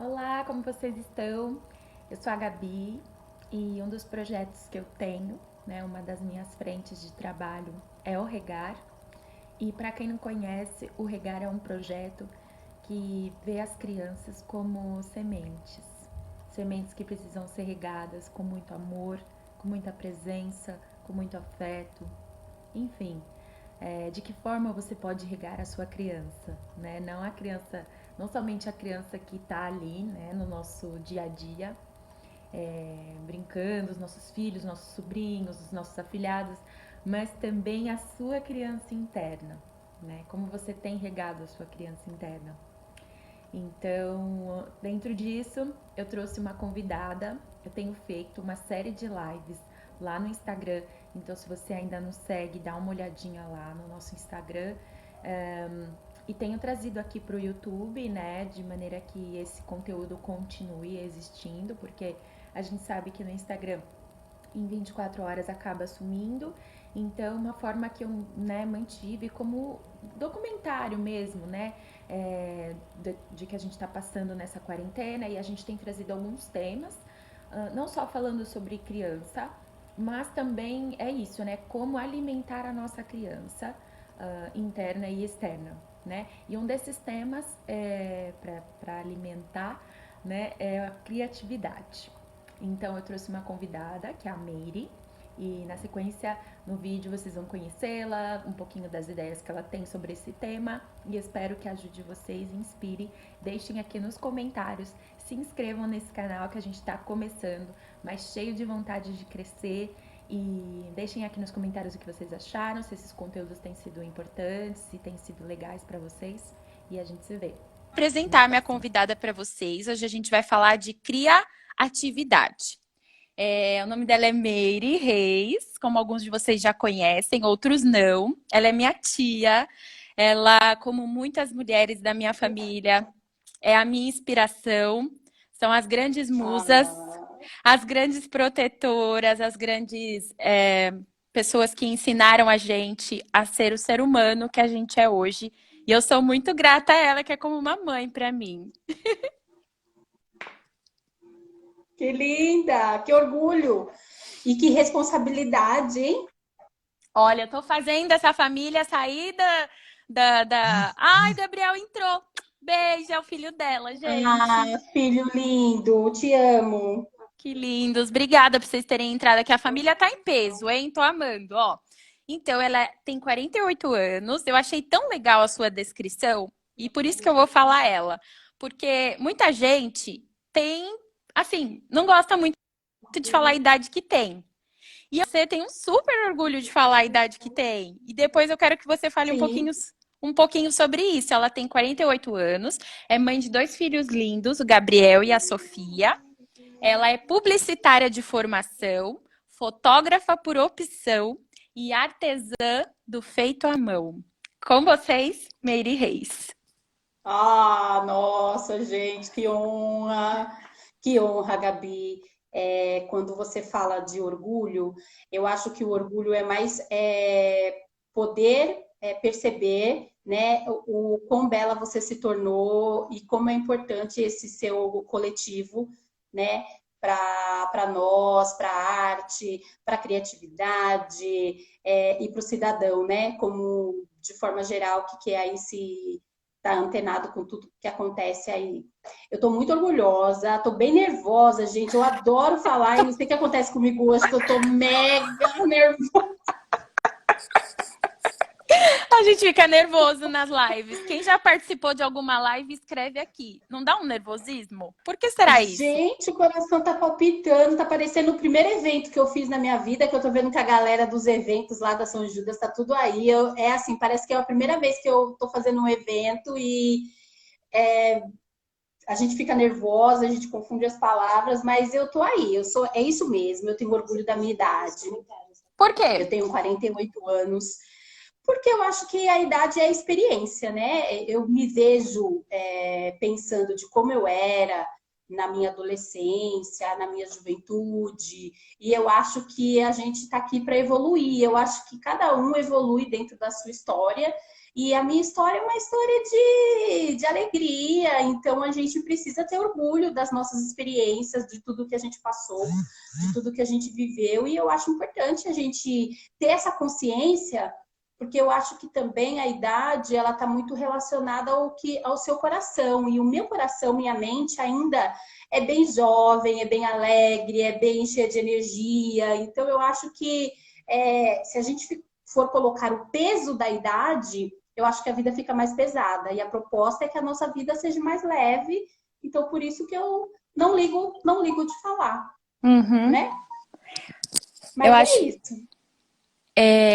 Olá, como vocês estão? Eu sou a Gabi e um dos projetos que eu tenho, né, uma das minhas frentes de trabalho é o Regar. E para quem não conhece, o Regar é um projeto que vê as crianças como sementes, sementes que precisam ser regadas com muito amor, com muita presença, com muito afeto, enfim, de que forma você pode regar a sua criança, né? Não a criança, não somente a criança que está ali, né, no nosso dia a dia, brincando, os nossos filhos, nossos sobrinhos, os nossos afilhados, mas também a sua criança interna, né? Como você tem regado a sua criança interna. Então, dentro disso, eu trouxe uma convidada. Eu tenho feito uma série de lives lá no Instagram. Então, se você ainda não segue, dá uma olhadinha lá no nosso Instagram. E tenho trazido aqui para o YouTube, né? De maneira que esse conteúdo continue existindo, porque a gente sabe que no Instagram em 24 horas acaba sumindo. Então, uma forma que eu, né, mantive como documentário mesmo, né? De que a gente está passando nessa quarentena e a gente tem trazido alguns temas, não só falando sobre criança, mas também é isso, né? Como alimentar a nossa criança interna e externa, né? E um desses temas para alimentar, né, é a criatividade. Então eu trouxe uma convidada, que é a Meire, e na sequência, no vídeo, vocês vão conhecê-la, um pouquinho das ideias que ela tem sobre esse tema, e espero que ajude vocês, inspire. Deixem aqui nos comentários, se inscrevam nesse canal que a gente está começando, mas cheio de vontade de crescer. E deixem aqui nos comentários o que vocês acharam, se esses conteúdos têm sido importantes, se têm sido legais para vocês. E a gente se vê na Apresentar minha próxima. convidada para vocês. Hoje a gente vai falar de criatividade. O nome dela é Meire Reis, como alguns de vocês já conhecem, outros não. Ela é minha tia. Ela, como muitas mulheres da minha família, é a minha inspiração. São as grandes musas, Ah, as grandes protetoras, as grandes pessoas que ensinaram a gente a ser o ser humano que a gente é hoje. E eu sou muito grata a ela, que é como uma mãe para mim. que linda, que orgulho e que responsabilidade, hein? Olha, eu tô fazendo essa família sair Ai, Gabriel entrou. Beijo, é o filho dela, gente. Ah, filho lindo, te amo. Que lindos. Obrigada por vocês terem entrado aqui. A família tá em peso, hein? Tô amando, ó. Então, ela tem 48 anos. Eu achei tão legal a sua descrição e por isso que eu vou falar ela. Porque muita gente tem, assim, não gosta muito de falar a idade que tem. E você tem um super orgulho de falar a idade que tem. E depois eu quero que você fale Sim. um pouquinho sobre isso. Ela tem 48 anos, é mãe de dois filhos lindos, o Gabriel e a Sofia. Ela é publicitária de formação, fotógrafa por opção e artesã do feito à mão. Com vocês, Meire Reis. Ah, nossa, gente, que honra, Gabi. Quando você fala de orgulho, eu acho que o orgulho é mais poder perceber, né, o quão bela você se tornou e como é importante esse seu coletivo, né, para nós, para a arte, para a criatividade e para o cidadão, né, como de forma geral, que é aí se tá antenado com tudo que acontece aí. Eu estou muito orgulhosa, estou bem nervosa, gente. Eu adoro falar e não sei o que acontece comigo hoje, que eu estou mega nervosa. A gente fica nervoso nas lives. Quem já participou de alguma live, escreve aqui. Não dá um nervosismo? Por que será isso? Gente, o coração tá palpitando, tá parecendo o primeiro evento que eu fiz na minha vida, que eu tô vendo que a galera dos eventos lá da São Judas tá tudo aí. É assim, parece que é a primeira vez que eu tô fazendo um evento e a gente fica nervosa, a gente confunde as palavras, mas eu tô aí, é isso mesmo, eu tenho orgulho da minha idade. Por quê? Eu tenho 48 anos, porque eu acho que a idade é a experiência, né? Eu me vejo pensando de como eu era na minha adolescência, na minha juventude, e eu acho que a gente está aqui para evoluir. Eu acho que cada um evolui dentro da sua história, E a minha história é uma história de alegria, então a gente precisa ter orgulho das nossas experiências, de tudo que a gente passou, de tudo que a gente viveu, e eu acho importante a gente ter essa consciência, porque eu acho que também a idade ela está muito relacionada ao seu coração, e o meu coração, minha mente ainda é bem jovem, é bem alegre, é bem cheia de energia, então eu acho que se a gente for colocar o peso da idade, eu acho que a vida fica mais pesada. E a proposta é que a nossa vida seja mais leve. Então, por isso que eu não ligo de falar, Uhum. né? Eu Mas é acho. isso.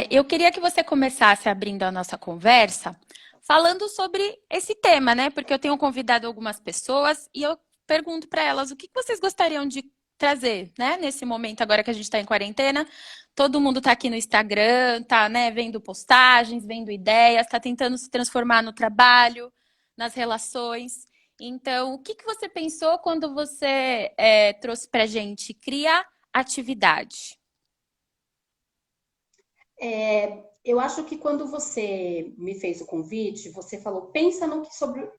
Eu queria que você começasse abrindo a nossa conversa falando sobre esse tema, né? Porque eu tenho convidado algumas pessoas e eu pergunto para elas o que vocês gostariam de trazer, né? Nesse momento agora que a gente está em quarentena, todo mundo está aqui no Instagram, tá, né? Vendo postagens, vendo ideias, está tentando se transformar no trabalho, nas relações. Então, o que você pensou quando você trouxe para gente criar atividade? Eu acho que quando você me fez o convite, você falou, pensa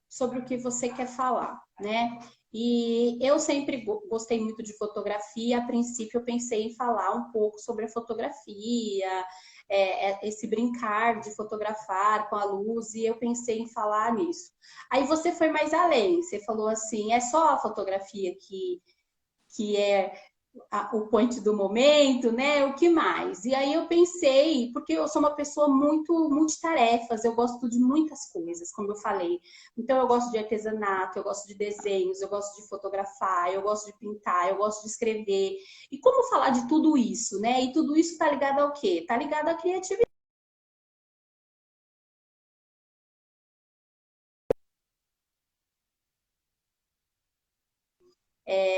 sobre o que você quer falar, né? E eu sempre gostei muito de fotografia. A princípio, eu pensei em falar um pouco sobre a fotografia, esse brincar de fotografar com a luz, e eu pensei em falar nisso. Aí você foi mais além, você falou assim, é só a fotografia que é o point do momento, né? O que mais? E aí eu pensei, porque eu sou uma pessoa muito multitarefas, eu gosto de muitas coisas, como eu falei. Então eu gosto de artesanato, eu gosto de desenhos, eu gosto de fotografar, eu gosto de pintar, eu gosto de escrever. E como falar de tudo isso, né? E tudo isso tá ligado ao quê? Tá ligado à criatividade.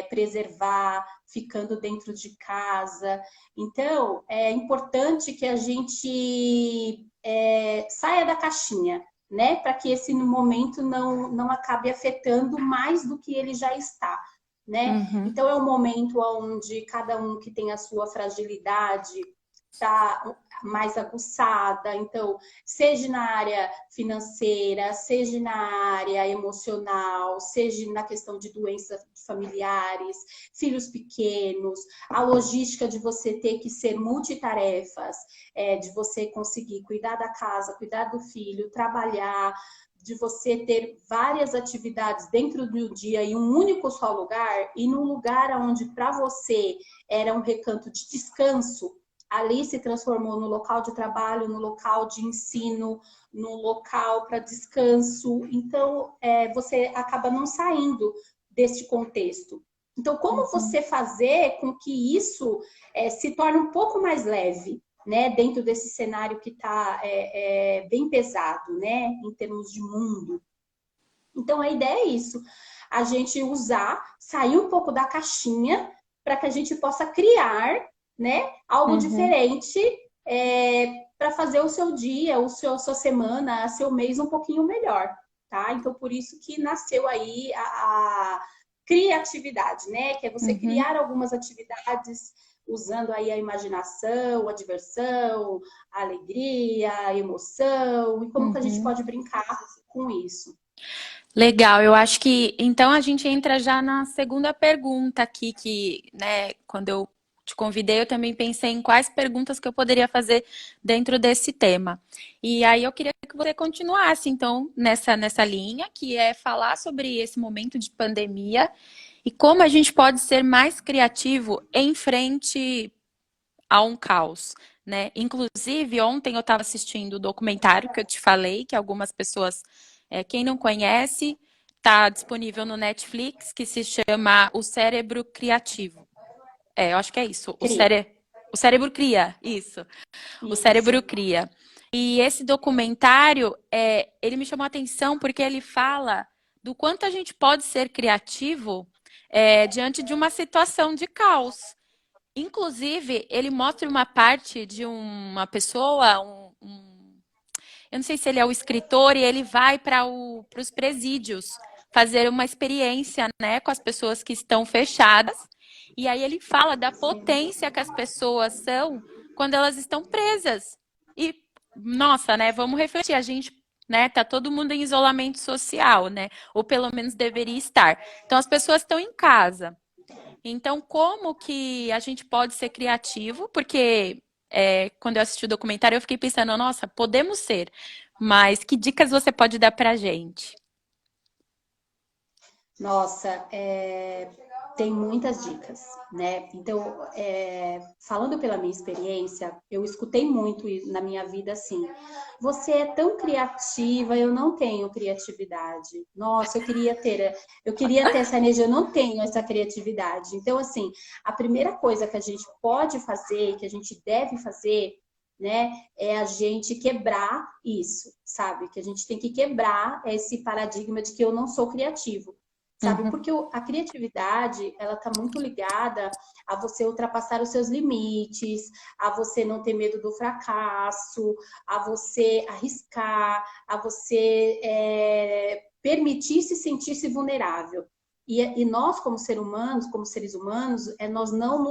Preservar, ficando dentro de casa. Então, é importante que a gente saia da caixinha, né? Para que esse momento não acabe afetando mais do que ele já está. Né? Uhum. Então, é um momento onde cada um que tem a sua fragilidade está mais aguçada. Então, seja na área financeira, seja na área emocional, seja na questão de doenças familiares, filhos pequenos, a logística de você ter que ser multitarefas, de você conseguir cuidar da casa, cuidar do filho, trabalhar, de você ter várias atividades dentro do dia em um único só lugar, e num lugar onde para você era um recanto de descanso, ali se transformou no local de trabalho, no local de ensino, no local para descanso. Então, você acaba não saindo deste contexto. Então, como você fazer com que isso se torne um pouco mais leve, né, dentro desse cenário que está bem pesado, né, em termos de mundo? Então, a ideia é isso, a gente sair um pouco da caixinha para que a gente possa criar, né, algo diferente para fazer o seu dia, a sua semana, a seu mês um pouquinho melhor, tá? Então, por isso que nasceu aí a criatividade, né? Que é você criar algumas atividades usando aí a imaginação, a diversão, a alegria, a emoção, e como que a gente pode brincar com isso. Legal, eu acho que então a gente entra já na segunda pergunta aqui, que, né, quando eu te convidei, eu também pensei em quais perguntas que eu poderia fazer dentro desse tema. E aí eu queria que você continuasse, então, nessa linha, que é falar sobre esse momento de pandemia e como a gente pode ser mais criativo em frente a um caos, né? Inclusive, ontem eu estava assistindo o documentário que eu te falei, que algumas pessoas, quem não conhece, está disponível no Netflix, que se chama O Cérebro Criativo. Eu acho que é isso. Cria. O cérebro cria, isso. O cérebro Isso. cria. E esse documentário, ele me chamou a atenção porque ele fala do quanto a gente pode ser criativo diante de uma situação de caos. Inclusive, ele mostra uma parte de uma pessoa, eu não sei se ele é o escritor, e ele vai para os presídios fazer uma experiência, né, com as pessoas que estão fechadas. E aí ele fala da potência que as pessoas são quando elas estão presas. E, nossa, né, vamos refletir, a gente né? Tá todo mundo em isolamento social, né? Ou pelo menos deveria estar. Então as pessoas estão em casa. Então, como que a gente pode ser criativo? Porque quando eu assisti o documentário, eu fiquei pensando, nossa, podemos ser, mas que dicas você pode dar pra gente? Nossa, tem muitas dicas, né? Então, falando pela minha experiência, eu escutei muito na minha vida assim: você é tão criativa, eu não tenho criatividade. Nossa, eu queria ter essa energia, eu não tenho essa criatividade. Então, assim, a primeira coisa que a gente pode fazer, que a gente deve fazer, né, é a gente quebrar isso, sabe? Que a gente tem que quebrar esse paradigma de que eu não sou criativo. Sabe? Uhum, Porque a criatividade, ela tá muito ligada a você ultrapassar os seus limites, a você não ter medo do fracasso, a você arriscar, a você permitir se sentir-se vulnerável. E nós, como seres humanos, nós não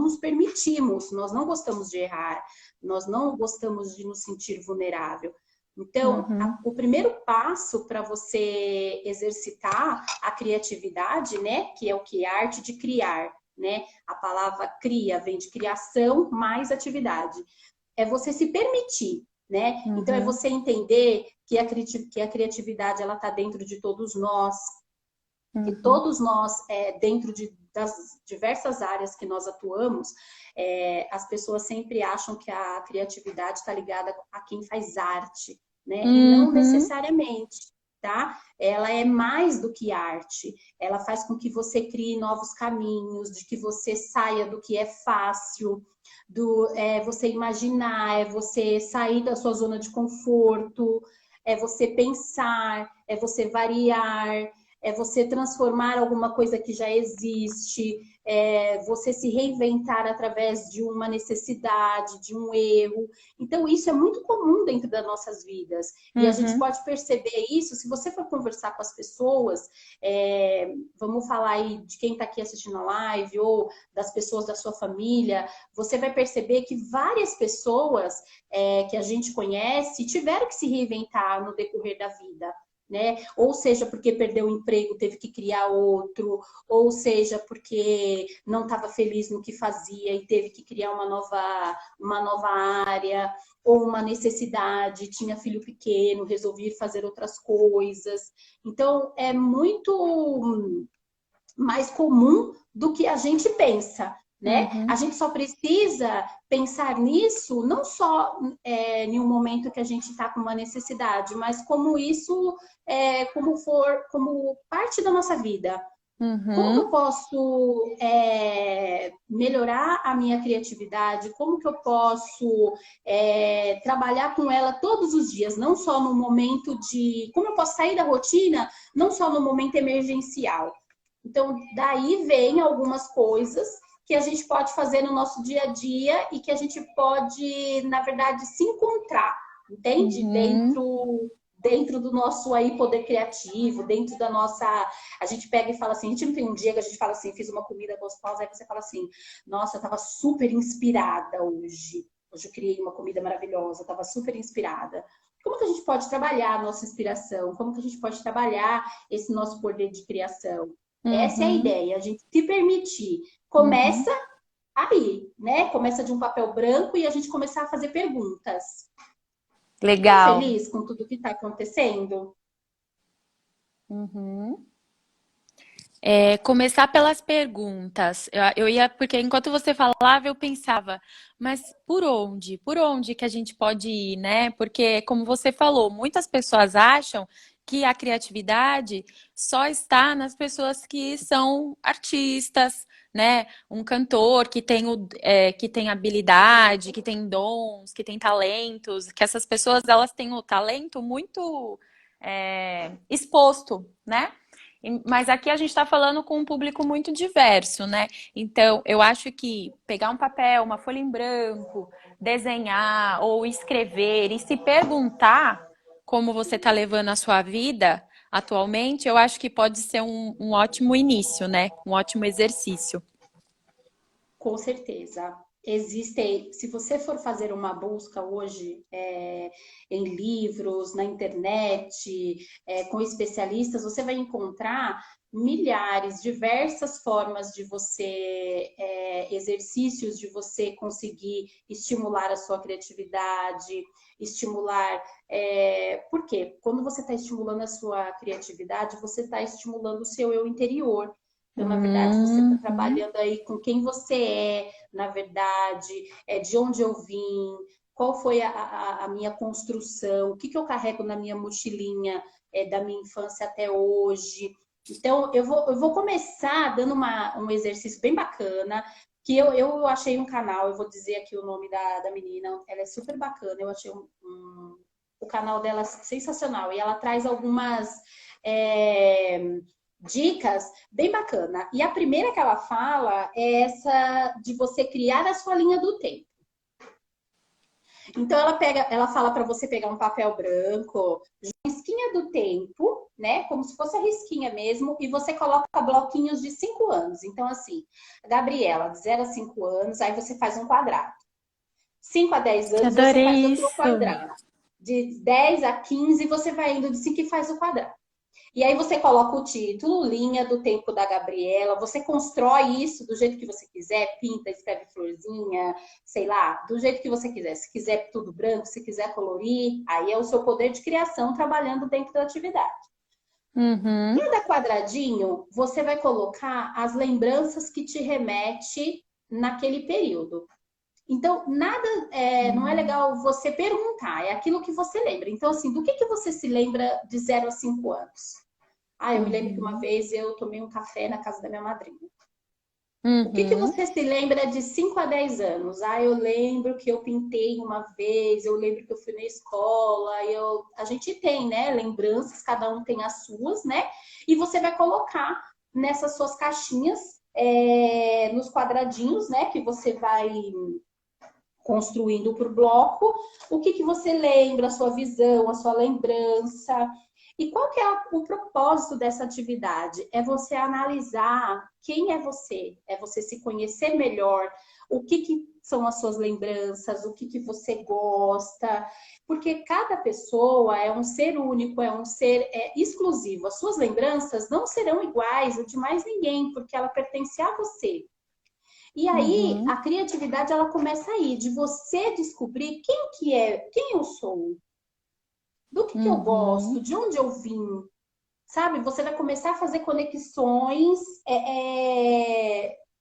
nos permitimos, nós não gostamos de errar, nós não gostamos de nos sentir vulnerável. Então, uhum, o primeiro passo para você exercitar a criatividade, né, que é o que? A arte de criar, né? A palavra cria vem de criação mais atividade. É você se permitir, né? Então, é uhum, você entender que a criatividade ela está dentro de todos nós, que uhum, todos nós, das diversas áreas que nós atuamos, as pessoas sempre acham que a criatividade está ligada a quem faz arte, né? E não uhum, necessariamente, tá? Ela é mais do que arte. Ela faz com que você crie novos caminhos, de que você saia do que é fácil, você imaginar, é você sair da sua zona de conforto, é você pensar, é você variar, é você transformar alguma coisa que já existe, você se reinventar através de uma necessidade, de um erro. Então, isso é muito comum dentro das nossas vidas. E a gente uhum. pode perceber isso se você for conversar com as pessoas, vamos falar aí de quem está aqui assistindo a live ou das pessoas da sua família, você vai perceber que várias pessoas que a gente conhece tiveram que se reinventar no decorrer da vida. Né? Ou seja, porque perdeu o emprego, teve que criar outro, ou seja, porque não estava feliz no que fazia e teve que criar uma nova área, ou uma necessidade, tinha filho pequeno, resolvi fazer outras coisas. Então, é muito mais comum do que a gente pensa. Né? A Uhum, gente só precisa pensar nisso não só em um momento que a gente está com uma necessidade, mas como isso como parte da nossa vida. Como que eu uhum, posso melhorar a minha criatividade? Como que eu posso trabalhar com ela todos os dias, não só no momento de... Como eu posso sair da rotina, não só no momento emergencial. Então, daí vem algumas coisas que a gente pode fazer no nosso dia a dia e que a gente pode, na verdade, se encontrar, entende? uhum. Dentro do nosso aí poder criativo, dentro da nossa... A gente pega e fala assim, a gente não tem um dia que a gente fala assim, fiz uma comida gostosa, aí você fala assim, nossa, eu tava super inspirada hoje. Hoje eu criei uma comida maravilhosa, eu tava super inspirada. Como que a gente pode trabalhar a nossa inspiração? Como que a gente pode trabalhar esse nosso poder de criação? Essa é a Uhum, ideia, a gente se permitir. uhum. Começa aí, né? Começa de um papel branco e a gente começar a fazer perguntas. Tá Legal. feliz com tudo que está acontecendo? Uhum. Começar pelas perguntas. Eu ia, porque enquanto você falava, eu pensava, mas por onde? Por onde que a gente pode ir, né? Porque, como você falou, muitas pessoas acham que a criatividade só está nas pessoas que são artistas, né? Um cantor que tem, que tem habilidade, que tem dons, que tem talentos, que essas pessoas elas têm o talento muito exposto, né? Mas aqui a gente está falando com um público muito diverso, né? Então, eu acho que pegar um papel, uma folha em branco, desenhar ou escrever e se perguntar como você está levando a sua vida atualmente, eu acho que pode ser um ótimo início, né? Um ótimo exercício. Com certeza. Existem, se você for fazer uma busca hoje em livros, na internet, com especialistas, você vai encontrar milhares, diversas formas de você, exercícios de você conseguir estimular a sua criatividade, estimular. Por quê? Quando você está estimulando a sua criatividade, você está estimulando o seu eu interior. Então, na verdade, você está Uhum. trabalhando aí com quem você na verdade, de onde eu vim, qual foi a minha construção, o que, que eu carrego na minha mochilinha da minha infância até hoje. Então, eu vou começar dando um exercício bem bacana, que eu achei um canal, eu vou dizer aqui o nome da menina, ela é super bacana, eu achei o canal dela sensacional, e ela traz algumas dicas bem bacana. E a primeira que ela fala é essa de você criar a sua linha do tempo. Então ela fala para você pegar um papel branco, risquinha do tempo, né? Como se fosse a risquinha mesmo, e você coloca bloquinhos de 5 anos. Então, assim, Gabriela, de 0 a 5 anos, aí você faz um quadrado. 5 a 10 anos, você faz Adorei outro isso. quadrado. De 10 a 15, você vai indo de 5 e faz o quadrado. E aí você coloca o título, linha do tempo da Gabriela, você constrói isso do jeito que você quiser, pinta, escreve florzinha, sei lá, do jeito que você quiser. Se quiser tudo branco, se quiser colorir, aí é o seu poder de criação trabalhando dentro da atividade. Uhum. Cada quadradinho, você vai colocar as lembranças que te remete naquele período. Então, nada, não é legal você perguntar, é aquilo que você lembra. Então, assim, do que você se lembra de 0 a 5 anos? Ah, eu me lembro que uma Uhum. vez eu tomei um café na casa da minha madrinha. O que Uhum. você se lembra de 5 a 10 anos? Ah, eu lembro que eu pintei uma vez, eu lembro que eu fui na escola, a gente tem, né, lembranças, cada um tem as suas, né? E você vai colocar nessas suas caixinhas, nos quadradinhos, né, que você vai construindo por bloco, o que você lembra, a sua visão, a sua lembrança. E qual que é o propósito dessa atividade? É você analisar quem é você se conhecer melhor, o que são as suas lembranças, o que você gosta, porque cada pessoa é um ser único, é um ser exclusivo. As suas lembranças não serão iguais a de mais ninguém, porque ela pertence a você. E aí, a Uhum. criatividade, ela começa aí, de você descobrir quem eu sou, do que eu gosto, Uhum. de onde eu vim, sabe? Você vai começar a fazer conexões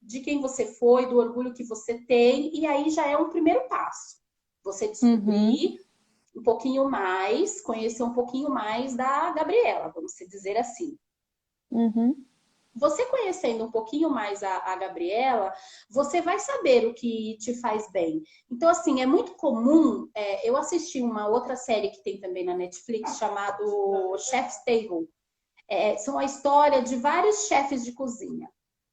de quem você foi, do orgulho que você tem, e aí já é um primeiro passo. Você Uhum. descobrir um pouquinho mais, conhecer um pouquinho mais da Gabriela, vamos dizer assim. Uhum. Você conhecendo um pouquinho mais a Gabriela, você vai saber o que te faz bem. Então, assim, é muito comum. Eu assisti uma outra série que tem também na Netflix, chamado Chef's Table. São a história de vários chefes de cozinha.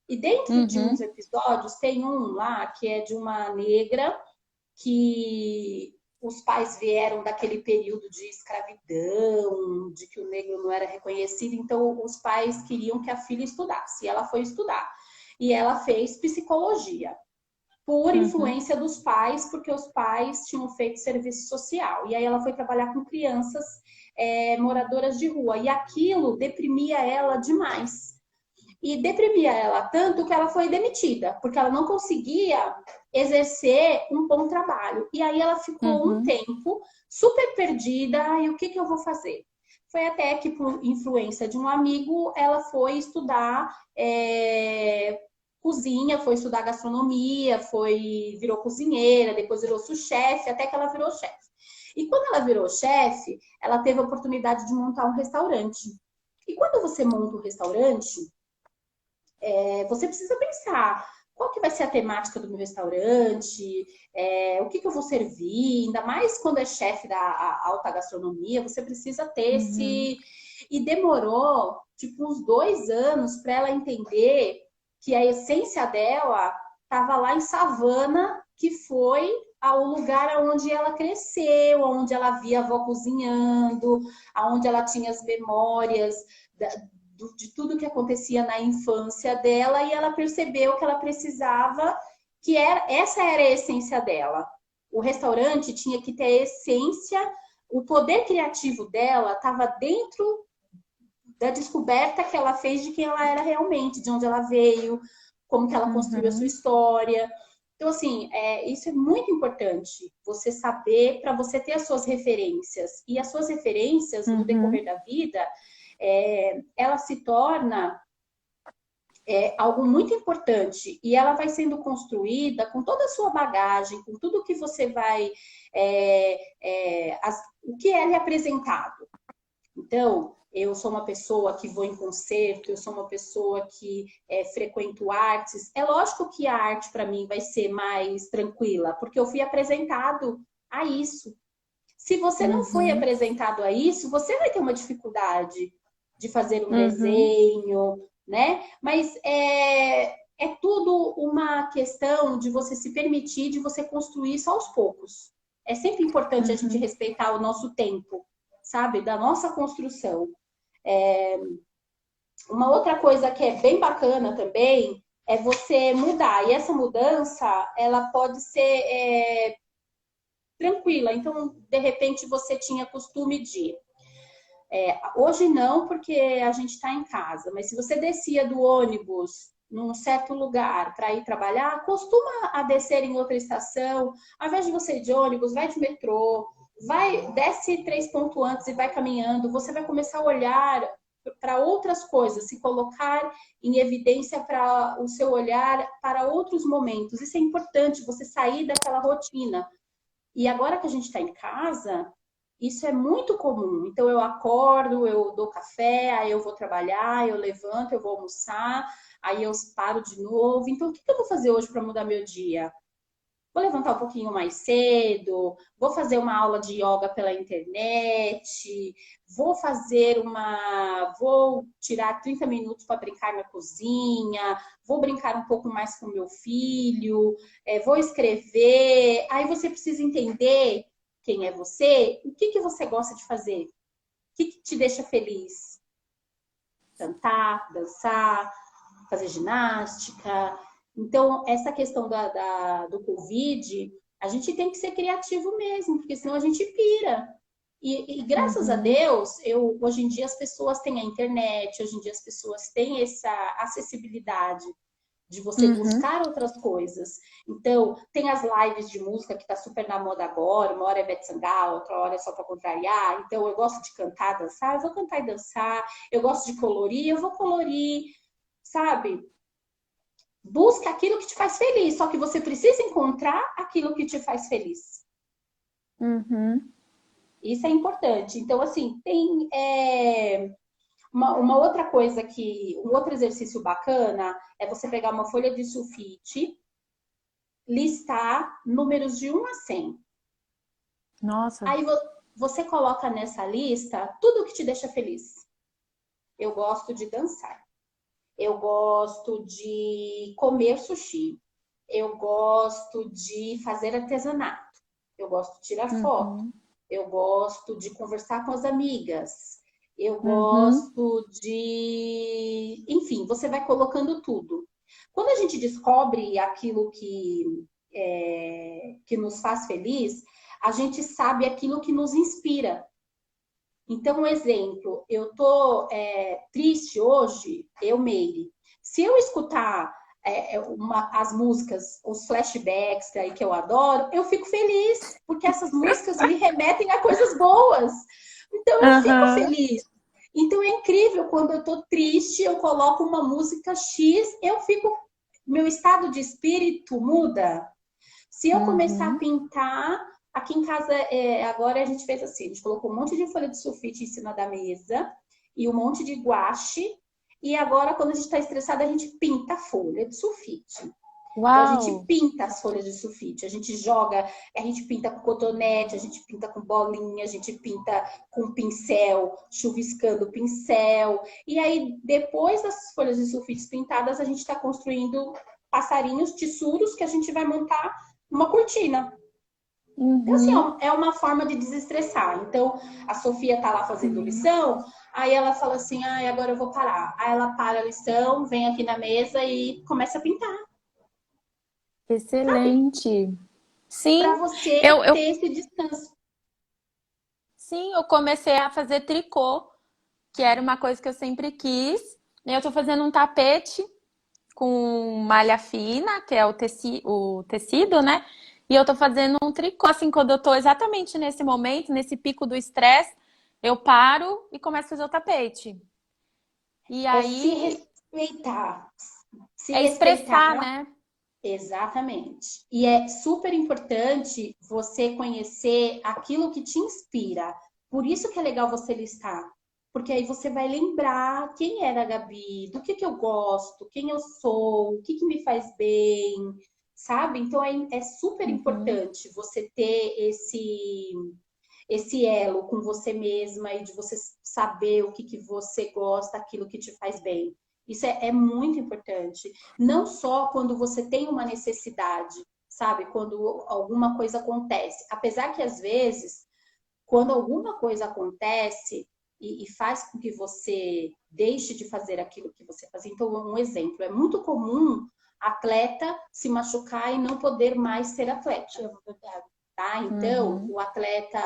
E dentro de uns Uhum. episódios, tem um lá que é de uma negra que os pais vieram daquele período de escravidão, de que o negro não era reconhecido, então os pais queriam que a filha estudasse. E ela foi estudar. E ela fez psicologia, por Uhum. influência dos pais, porque os pais tinham feito serviço social. E aí ela foi trabalhar com crianças moradoras de rua. E aquilo deprimia ela demais. E deprimia ela tanto que ela foi demitida, porque ela não conseguia exercer um bom trabalho. E aí ela ficou um Uhum. tempo super perdida. E o que eu vou fazer? Foi até que, por influência de um amigo, ela foi estudar cozinha, foi estudar gastronomia, virou cozinheira, depois virou sous-chefe, até que ela virou chefe. E quando ela virou chefe, ela teve a oportunidade de montar um restaurante. E quando você monta um restaurante, você precisa pensar qual que vai ser a temática do meu restaurante, o que eu vou servir, ainda mais quando é chefe da alta gastronomia, você precisa ter Uhum. esse. E demorou, tipo, uns 2 anos para ela entender que a essência dela estava lá em Savana, que foi ao lugar onde ela cresceu, onde ela via a avó cozinhando, onde ela tinha as memórias de tudo que acontecia na infância dela, e ela percebeu que ela precisava essa era a essência dela. O restaurante tinha que ter a essência, o poder criativo dela estava dentro da descoberta que ela fez de quem ela era realmente, de onde ela veio, como que ela construiu a sua história. Então, assim, isso é muito importante, você saber, para você ter as suas referências. E as suas referências, no decorrer da vida, ela se torna algo muito importante. E ela vai sendo construída com toda a sua bagagem, com tudo que você vai... o que é lhe apresentado. Então, eu sou uma pessoa que vou em concerto, eu sou uma pessoa que frequento artes. É lógico que a arte, para mim, vai ser mais tranquila, porque eu fui apresentado a isso. Se você não foi apresentado a isso, você vai ter uma dificuldade de fazer um desenho, né? Mas é tudo uma questão de você se permitir, de você construir isso aos poucos. É sempre importante a gente respeitar o nosso tempo, sabe? Da nossa construção. Uma outra coisa que é bem bacana também é você mudar. E essa mudança, ela pode ser tranquila. Então, de repente, você tinha costume de... hoje não, porque a gente está em casa. Mas se você descia do ônibus num certo lugar para ir trabalhar, costuma a descer em outra estação. Ao invés de você ir de ônibus, vai de metrô. Desce 3 pontos antes e vai caminhando. Você vai começar a olhar para outras coisas, se colocar em evidência para o seu olhar para outros momentos. Isso é importante, você sair daquela rotina. E agora que a gente está em casa, isso é muito comum. Então, eu acordo, eu dou café, aí eu vou trabalhar, eu levanto, eu vou almoçar, aí eu paro de novo. Então, o que eu vou fazer hoje para mudar meu dia? Vou levantar um pouquinho mais cedo, vou fazer uma aula de yoga pela internet, vou tirar 30 minutos para brincar na cozinha, vou brincar um pouco mais com meu filho, vou escrever. Aí você precisa entender quem é você, o que você gosta de fazer, o que te deixa feliz. Cantar, dançar, fazer ginástica. Então, essa questão do Covid, a gente tem que ser criativo mesmo, porque senão a gente pira. E graças a Deus, hoje em dia as pessoas têm a internet, hoje em dia as pessoas têm essa acessibilidade de você buscar outras coisas. Então, tem as lives de música que está super na moda agora, uma hora é Beth Sangalo, outra hora é só para contrariar. Então, eu gosto de cantar, dançar, eu vou cantar e dançar. Eu gosto de colorir, eu vou colorir, sabe? Busca aquilo que te faz feliz, só que você precisa encontrar aquilo que te faz feliz. Isso é importante. Então, assim, tem uma outra coisa um outro exercício bacana é você pegar uma folha de sulfite, listar números de 1 a 100. Nossa. Aí você coloca nessa lista tudo que te deixa feliz. Eu gosto de dançar. Eu gosto de comer sushi. Eu gosto de fazer artesanato. Eu gosto de tirar foto. Eu gosto de conversar com as amigas. Eu gosto de... Enfim, você vai colocando tudo. Quando a gente descobre aquilo que nos faz feliz, a gente sabe aquilo que nos inspira. Então, um exemplo, eu tô triste hoje, Meire. Se eu escutar as músicas, os flashbacks aí que eu adoro, eu fico feliz, porque essas músicas me remetem a coisas boas. Então, eu fico feliz. Então, é incrível, quando eu tô triste, eu coloco uma música X, meu estado de espírito muda. Se eu começar a pintar... Aqui em casa, agora a gente fez assim, a gente colocou um monte de folha de sulfite em cima da mesa e um monte de guache. E agora, quando a gente está estressada, a gente pinta a folha de sulfite. Então, a gente pinta as folhas de sulfite, a gente joga, a gente pinta com cotonete, a gente pinta com bolinha, a gente pinta com pincel, chuviscando o pincel. E aí, depois das folhas de sulfite pintadas, a gente está construindo passarinhos, tesouros, que a gente vai montar uma cortina. Então, assim, é uma forma de desestressar. Então, a Sofia tá lá fazendo lição, aí ela fala assim, agora eu vou parar. Aí ela para a lição, vem aqui na mesa e começa a pintar. Excelente. Para Sim, você eu ter esse descanso. sim, eu comecei a fazer tricô, que era uma coisa que eu sempre quis. E eu tô fazendo um tapete com malha fina, que é o tecido, né? E eu tô fazendo um tricô, assim, quando eu tô exatamente nesse momento, nesse pico do estresse, eu paro e começo a fazer o tapete. E É se aí respeitar. Se é expressar, respeitar. né? Exatamente. E é super importante você conhecer aquilo que te inspira. Por isso que é legal você listar. Porque aí você vai lembrar quem era a Gabi, do que eu gosto, quem eu sou, o que me faz bem, sabe? Então é super Uhum. importante você ter esse elo com você mesma e de você saber o que você gosta, aquilo que te faz bem. Isso é muito importante. Não só quando você tem uma necessidade, sabe? Quando alguma coisa acontece. Apesar que às vezes, quando alguma coisa acontece e faz com que você deixe de fazer aquilo que você fazia. Então, um exemplo, é muito comum atleta se machucar e não poder mais ser atleta, tá? Então, Uhum. o atleta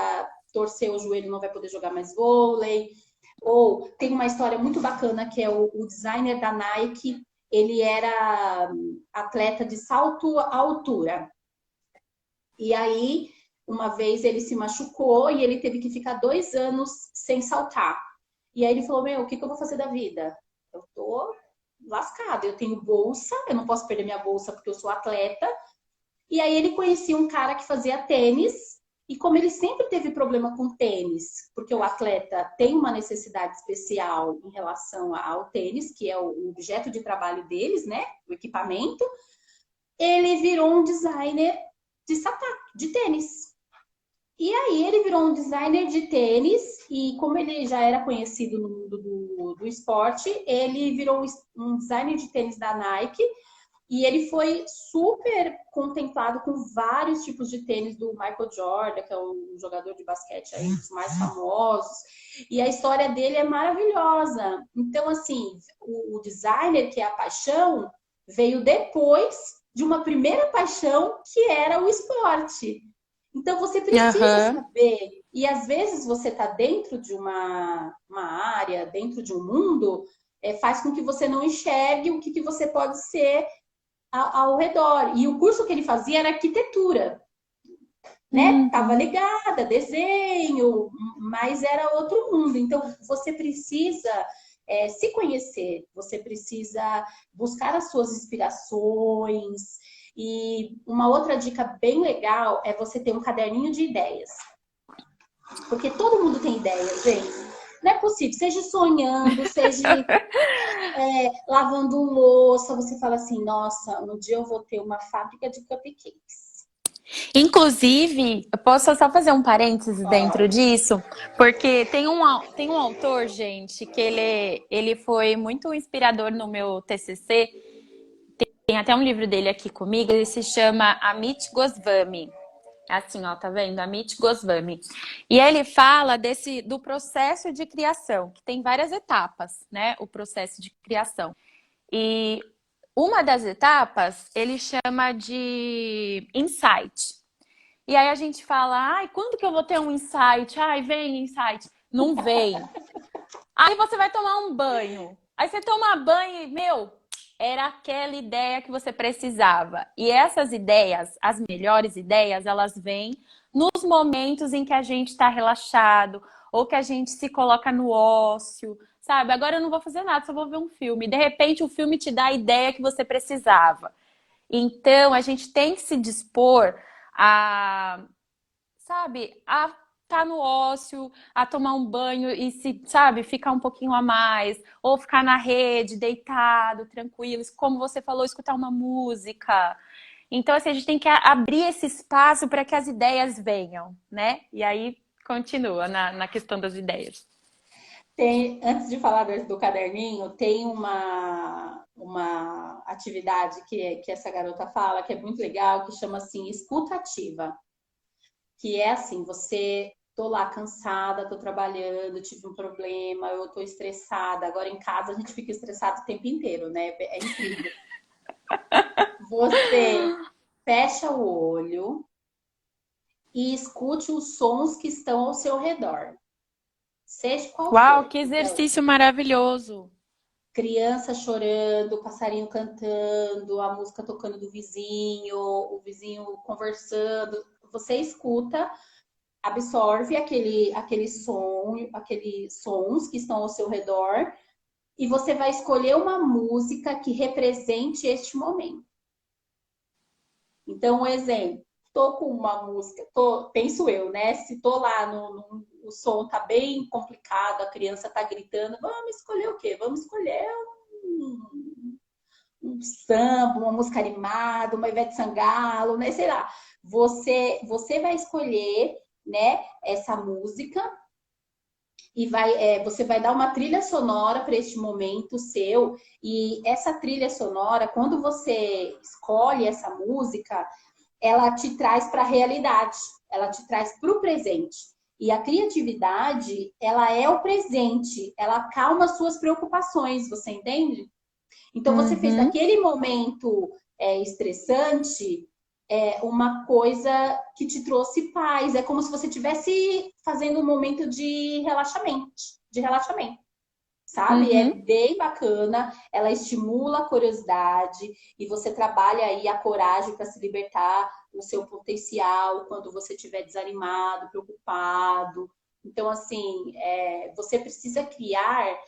torceu o joelho, não vai poder jogar mais vôlei. Ou tem uma história muito bacana que é o designer da Nike, ele era atleta de salto à altura. E aí, uma vez ele se machucou e ele teve que ficar 2 anos sem saltar. E aí ele falou: Meu, o que eu vou fazer da vida? Eu tô lascada, eu tenho bolsa, eu não posso perder minha bolsa porque eu sou atleta. E aí ele conhecia um cara que fazia tênis, e como ele sempre teve problema com tênis, porque o atleta tem uma necessidade especial em relação ao tênis, que é o objeto de trabalho deles, né? O equipamento, ele virou um designer de sapato, de tênis. E aí ele virou um designer de tênis, e como ele já era conhecido no mundo do esporte, ele virou um designer de tênis da Nike, e ele foi super contemplado com vários tipos de tênis do Michael Jordan, que é um jogador de basquete aí dos mais famosos. E a história dele é maravilhosa. Então, assim, o designer, que é a paixão, veio depois de uma primeira paixão, que era o esporte. Então, você precisa Aham. saber. E às vezes você está dentro de uma área, dentro de um mundo, faz com que você não enxergue o que você pode ser ao redor. E o curso que ele fazia era arquitetura, né? Tava Uhum. ligada, desenho, mas era outro mundo. Então você precisa se conhecer, você precisa buscar as suas inspirações. E uma outra dica bem legal é você ter um caderninho de ideias. Porque todo mundo tem ideias, gente. Não é possível, seja sonhando, seja lavando louça, você fala assim, nossa, um dia eu vou ter uma fábrica de cupcakes. Inclusive, eu posso só fazer um parênteses dentro Pode. disso, porque tem um autor, gente, que ele foi muito inspirador no meu TCC. Tem até um livro dele aqui comigo, ele se chama Amit Goswami. Assim, ó, tá vendo? Amit Goswami. E ele fala do processo de criação, que tem várias etapas, né? O processo de criação. E uma das etapas ele chama de insight. E aí a gente fala, ai, quando que eu vou ter um insight? Ai, vem insight. Não vem. Aí você vai tomar um banho. Aí você toma banho e, meu, era aquela ideia que você precisava. E essas ideias, as melhores ideias, elas vêm nos momentos em que a gente está relaxado ou que a gente se coloca no ócio, sabe? Agora eu não vou fazer nada, só vou ver um filme. De repente o filme te dá a ideia que você precisava. Então a gente tem que se dispor a, sabe, a estar no ócio, a tomar um banho e se, sabe, ficar um pouquinho a mais, ou ficar na rede, deitado, tranquilo, como você falou, escutar uma música. Então, assim, a gente tem que abrir esse espaço para que as ideias venham, né? E aí continua na questão das ideias. Antes de falar do caderninho, tem uma atividade que essa garota fala, que é muito legal, que chama assim, escuta ativa. Que é assim, você tô lá cansada, tô trabalhando, tive um problema, eu tô estressada. Agora em casa a gente fica estressado o tempo inteiro, né? É incrível. Você fecha o olho e escute os sons que estão ao seu redor, seja qual Uau, for. que Então, exercício maravilhoso. criança chorando, passarinho cantando, a música tocando do vizinho, o vizinho conversando. Você escuta, absorve aquele som, aqueles sons que estão ao seu redor e você vai escolher uma música que represente este momento. Então, um exemplo, tô com uma música, penso eu, né? Se tô lá o som tá bem complicado, a criança tá gritando, vamos escolher o quê? Vamos escolher um samba, uma música animada, uma Ivete Sangalo, né? Sei lá. Você vai escolher, né, essa música e você vai dar uma trilha sonora para este momento seu. E essa trilha sonora, quando você escolhe essa música, ela te traz para a realidade, ela te traz para o presente. E a criatividade, ela é o presente, ela acalma suas preocupações, você entende? Então, você fez Uhum. daquele momento estressante uma coisa que te trouxe paz. É como se você estivesse fazendo um momento de relaxamento, sabe? É Uhum. bem bacana, ela estimula a curiosidade e você trabalha aí a coragem para se libertar do seu potencial quando você estiver desanimado, preocupado. Então, assim, você precisa criar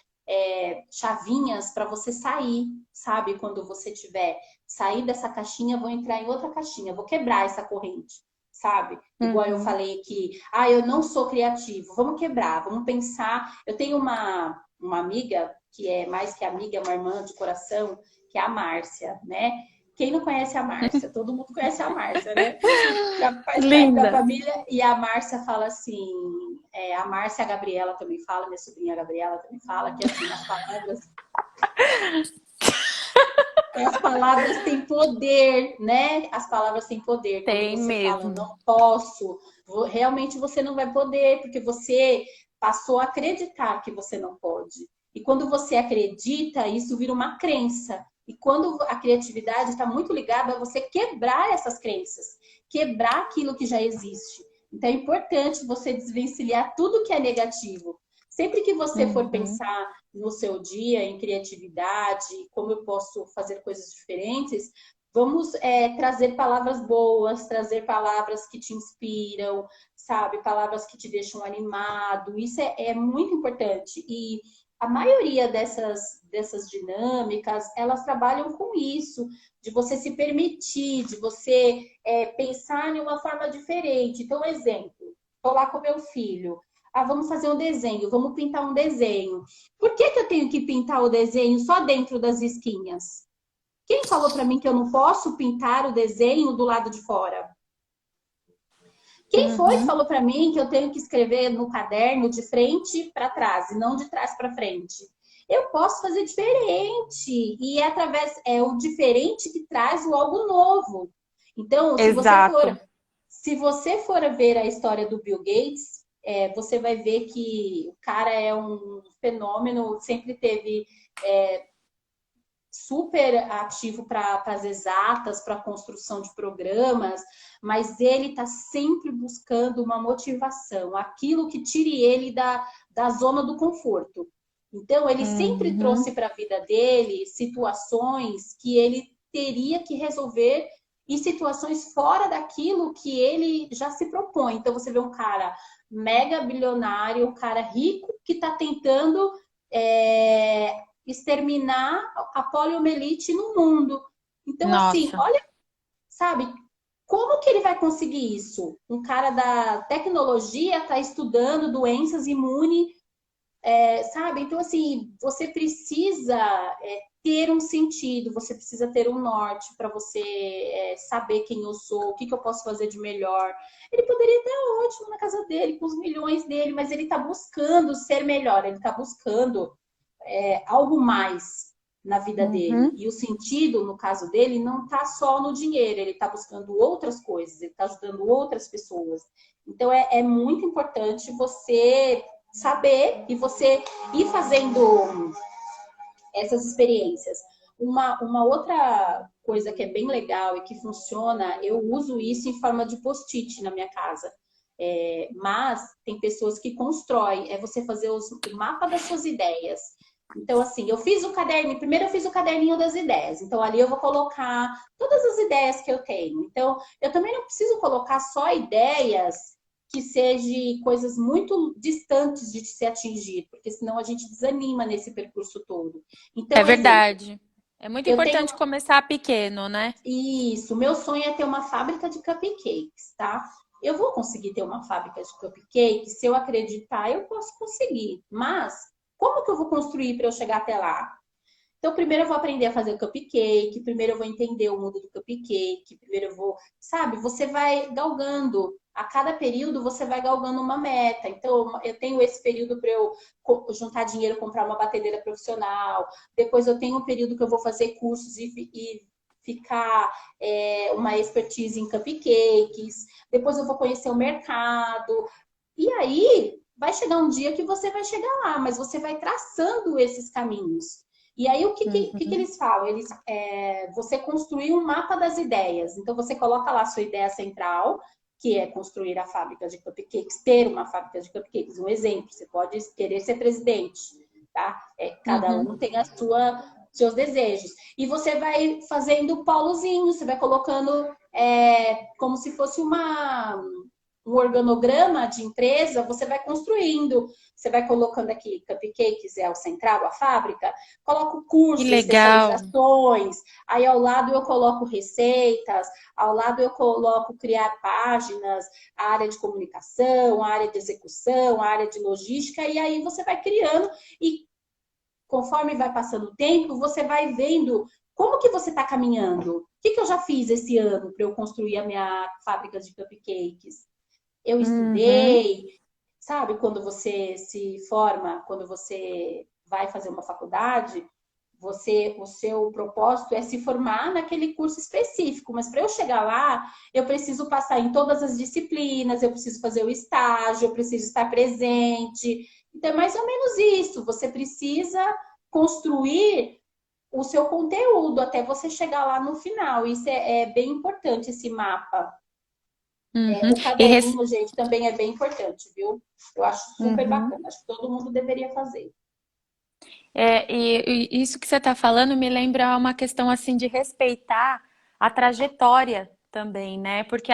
chavinhas para você sair, sabe? Quando você tiver sair dessa caixinha, vou entrar em outra caixinha, vou quebrar essa corrente, sabe? Igual eu Uhum. falei que, eu não sou criativo, vamos quebrar, vamos pensar. Eu tenho uma amiga que é mais que amiga, uma irmã de coração, que é a Márcia, né? Quem não conhece a Márcia? Todo mundo conhece a Márcia, né? Já faz parte da Linda. família. E a Márcia fala assim, a Márcia e a Gabriela também fala, minha sobrinha Gabriela também fala, que assim, as palavras têm poder, né? As palavras têm poder. Quando Tem você fala, eu mesmo. não posso, realmente você não vai poder, porque você passou a acreditar que você não pode. E quando você acredita, isso vira uma crença. E quando a criatividade está muito ligada a você quebrar essas crenças, quebrar aquilo que já existe. Então é importante você desvencilhar tudo que é negativo. Sempre que você for Uhum. pensar no seu dia em criatividade, como eu posso fazer coisas diferentes, vamos trazer palavras boas, trazer palavras que te inspiram, sabe? Palavras que te deixam animado. Isso é muito importante. E a maioria dessas dinâmicas, elas trabalham com isso, de você se permitir, de você pensar em uma forma diferente. Então, exemplo, estou lá com meu filho. Vamos fazer um desenho, vamos pintar um desenho. Por que eu tenho que pintar o desenho só dentro das risquinhas? Quem falou para mim que eu não posso pintar o desenho do lado de fora? Quem foi que Uhum. falou para mim que eu tenho que escrever no caderno de frente para trás e não de trás para frente? Eu posso fazer diferente e é o diferente que traz o algo novo. Então, Exato. se você for ver a história do Bill Gates, você vai ver que o cara é um fenômeno, sempre teve super ativo para as exatas, para a construção de programas, mas ele está sempre buscando uma motivação, aquilo que tire ele da zona do conforto. Então, ele sempre Uhum. trouxe para a vida dele situações que ele teria que resolver e situações fora daquilo que ele já se propõe. Então, você vê um cara mega bilionário, um cara rico que está tentando exterminar a poliomielite no mundo. Então, assim, Nossa. olha, sabe, como que ele vai conseguir isso? Um cara da tecnologia está estudando doenças imunes, sabe? Então, assim, você precisa ter um sentido, você precisa ter um norte para você saber quem eu sou, o que eu posso fazer de melhor. Ele poderia estar ótimo na casa dele, com os milhões dele, mas ele está buscando ser melhor, ele está buscando algo mais na vida dele. Uhum. E o sentido, no caso dele, não está só no dinheiro, ele está buscando outras coisas, ele está ajudando outras pessoas. Então, é muito importante você saber e você ir fazendo essas experiências. Uma outra coisa que é bem legal e que funciona, eu uso isso em forma de post-it na minha casa. Mas tem pessoas que constroem, é você fazer o mapa das suas ideias. Então, assim, eu fiz o caderno, primeiro eu fiz o caderninho das ideias. Então, ali eu vou colocar todas as ideias que eu tenho. Então, eu também não preciso colocar só ideias que sejam coisas muito distantes de ser atingido, porque senão a gente desanima nesse percurso todo. É Então, exemplo, verdade. É muito eu tenho importante começar pequeno, né? isso, meu sonho é ter uma fábrica de cupcakes, tá? Eu vou conseguir ter uma fábrica de cupcakes, se eu acreditar, eu posso conseguir. Mas como que eu vou construir para eu chegar até lá? Então, primeiro eu vou aprender a fazer cupcake, primeiro eu vou entender o mundo do cupcake, primeiro eu vou, sabe, você vai galgando. A cada período você vai galgando uma meta. Então, eu tenho esse período para eu juntar dinheiro, comprar uma batedeira profissional. Depois eu tenho um período que eu vou fazer cursos e ficar uma expertise em cupcakes. Depois eu vou conhecer o mercado. E aí vai chegar um dia que você vai chegar lá, mas você vai traçando esses caminhos. E aí, o que Uhum. eles falam? Você construir um mapa das ideias. Então, você coloca lá a sua ideia central, que é construir a fábrica de cupcakes, ter uma fábrica de cupcakes. Um exemplo, você pode querer ser presidente, tá? Cada Uhum. um tem seus desejos. E você vai fazendo polozinho, você vai colocando como se fosse um organograma de empresa, você vai construindo, você vai colocando aqui cupcakes, é o central, a fábrica, coloco Que cursos, legal. especializações, aí ao lado eu coloco receitas, ao lado eu coloco criar páginas, a área de comunicação, a área de execução, a área de logística, e aí você vai criando e conforme vai passando o tempo, você vai vendo como que você está caminhando. O que eu já fiz esse ano para eu construir a minha fábrica de cupcakes? Eu Uhum. estudei, sabe? Quando você se forma, quando você vai fazer uma faculdade, o seu propósito é se formar naquele curso específico, mas para eu chegar lá, eu preciso passar em todas as disciplinas, eu preciso fazer o estágio, eu preciso estar presente. Então, é mais ou menos isso. Você precisa construir o seu conteúdo até você chegar lá no final. Isso é bem importante, esse mapa. Uhum. O caderninho, gente, também é bem importante, viu? Eu acho super Uhum. bacana. Acho que todo mundo deveria fazer. E isso que você está falando me lembra uma questão assim de respeitar a trajetória também, né? Porque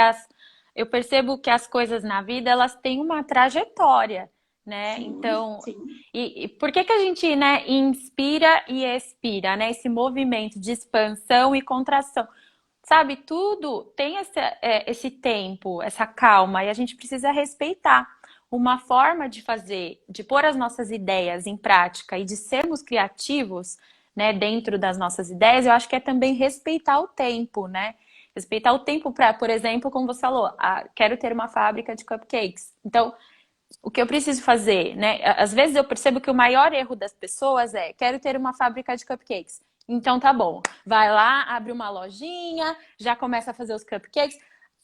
eu percebo que as coisas na vida elas têm uma trajetória, né? Sim, Então, sim. e por que que a gente, né, inspira e expira, né? Esse movimento de expansão e contração. Sabe, tudo tem esse tempo, essa calma, e a gente precisa respeitar. Uma forma de fazer, de pôr as nossas ideias em prática e de sermos criativos, né, dentro das nossas ideias, eu acho que é também respeitar o tempo, né? Respeitar o tempo para, por exemplo, como você falou, quero ter uma fábrica de cupcakes. Então, o que eu preciso fazer, né? Às vezes eu percebo que o maior erro das pessoas é quero ter uma fábrica de cupcakes. Então tá bom, vai lá, abre uma lojinha, já começa a fazer os cupcakes.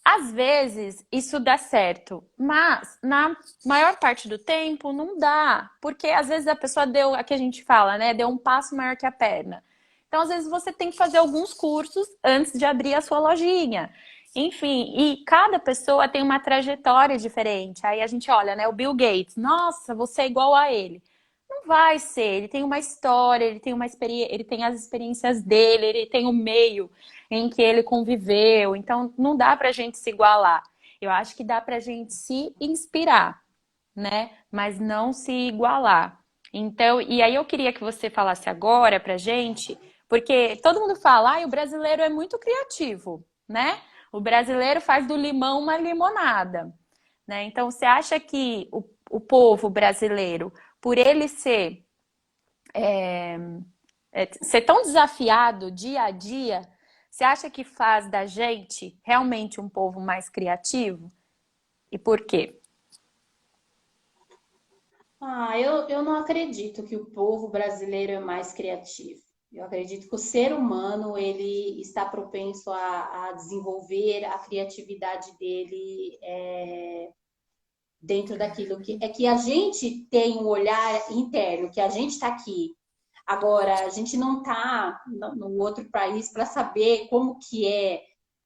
Às vezes isso dá certo, mas na maior parte do tempo não dá, porque às vezes a pessoa deu, aqui a gente fala, né, deu um passo maior que a perna. Então às vezes você tem que fazer alguns cursos antes de abrir a sua lojinha. Enfim, e cada pessoa tem uma trajetória diferente. Aí a gente olha, né? O Bill Gates, nossa, você é igual a ele. Não vai ser, ele tem uma história, ele tem uma experiência, ele tem as experiências dele, ele tem o meio em que ele conviveu. Então, não dá pra gente se igualar. Eu acho que dá pra gente se inspirar, né? Mas não se igualar. Então, e aí eu queria que você falasse agora pra gente, porque todo mundo fala, o brasileiro é muito criativo, né? O brasileiro faz do limão uma limonada, né? Então, você acha que o povo brasileiro, por ele ser tão desafiado dia a dia, você acha que faz da gente realmente um povo mais criativo? E por quê? Eu não acredito que o povo brasileiro é mais criativo. Eu acredito que o ser humano ele está propenso a desenvolver a criatividade dele dentro daquilo que é que a gente tem um olhar interno, que a gente está aqui. Agora, a gente não está no outro país para saber como que é,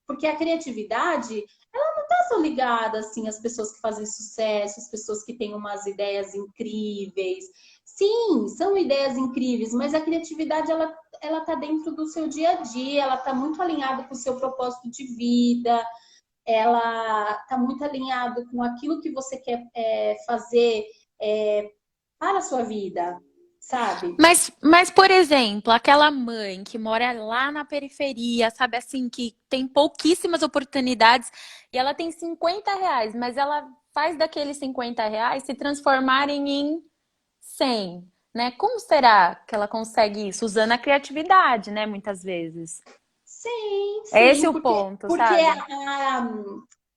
porque a criatividade, ela não está só ligada assim às pessoas que fazem sucesso, às pessoas que têm umas ideias incríveis. Sim, são ideias incríveis, mas a criatividade ela tá dentro do seu dia a dia, ela está muito alinhada com o seu propósito de vida, ela está muito alinhada com aquilo que você quer fazer para a sua vida, sabe? Mas, por exemplo, aquela mãe que mora lá na periferia, sabe assim, que tem pouquíssimas oportunidades e ela tem R$ 50, mas ela faz daqueles R$ 50 se transformarem em 100, né? Como será que ela consegue isso? Usando a criatividade, né? Muitas vezes. Sim, É esse sim, o ponto, porque sabe?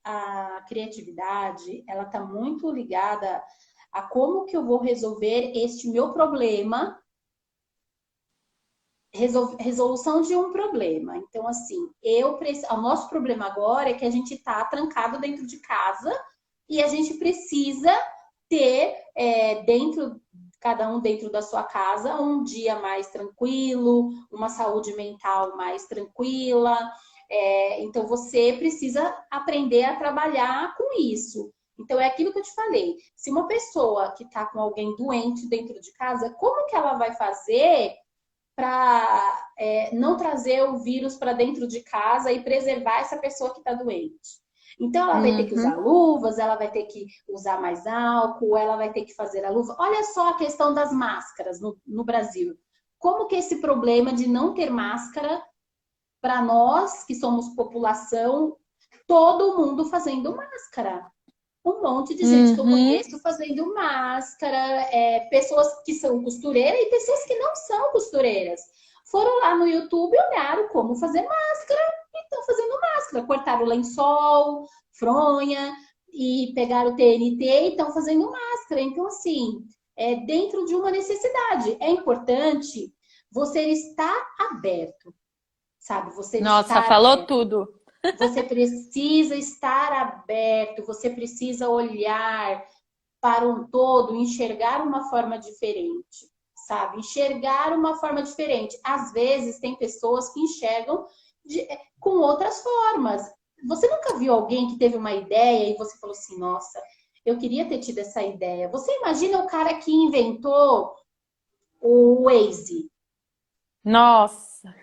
a criatividade, ela está muito ligada a como que eu vou resolver este meu problema, resolução de um problema. Então, assim, o nosso problema agora é que a gente está trancado dentro de casa e a gente precisa ter cada um dentro da sua casa, um dia mais tranquilo, uma saúde mental mais tranquila. Então, você precisa aprender a trabalhar com isso. Então, é aquilo que eu te falei. Se uma pessoa que está com alguém doente dentro de casa, como que ela vai fazer para não trazer o vírus para dentro de casa e preservar essa pessoa que está doente? Então, ela vai ter que usar Uhum. luvas, ela vai ter que usar mais álcool, ela vai ter que fazer a luva. Olha só a questão das máscaras no Brasil. Como que esse problema de não ter máscara, para nós que somos população, todo mundo fazendo máscara. Um monte de gente que eu Uhum. conheço fazendo máscara, pessoas que são costureiras e pessoas que não são costureiras. Foram lá no YouTube e olharam como fazer máscara e estão fazendo máscara. Cortaram o lençol, fronha e pegaram o TNT e estão fazendo máscara. Então, assim, é dentro de uma necessidade. É importante você estar aberto, sabe? Você Nossa, estar falou aberto. tudo. Você precisa estar aberto, você precisa olhar para um todo, enxergar uma forma diferente, sabe? Enxergar uma forma diferente. Às vezes, tem pessoas que enxergam com outras formas. Você nunca viu alguém que teve uma ideia e você falou assim: nossa, eu queria ter tido essa ideia. Você imagina o cara que inventou o Waze? Nossa,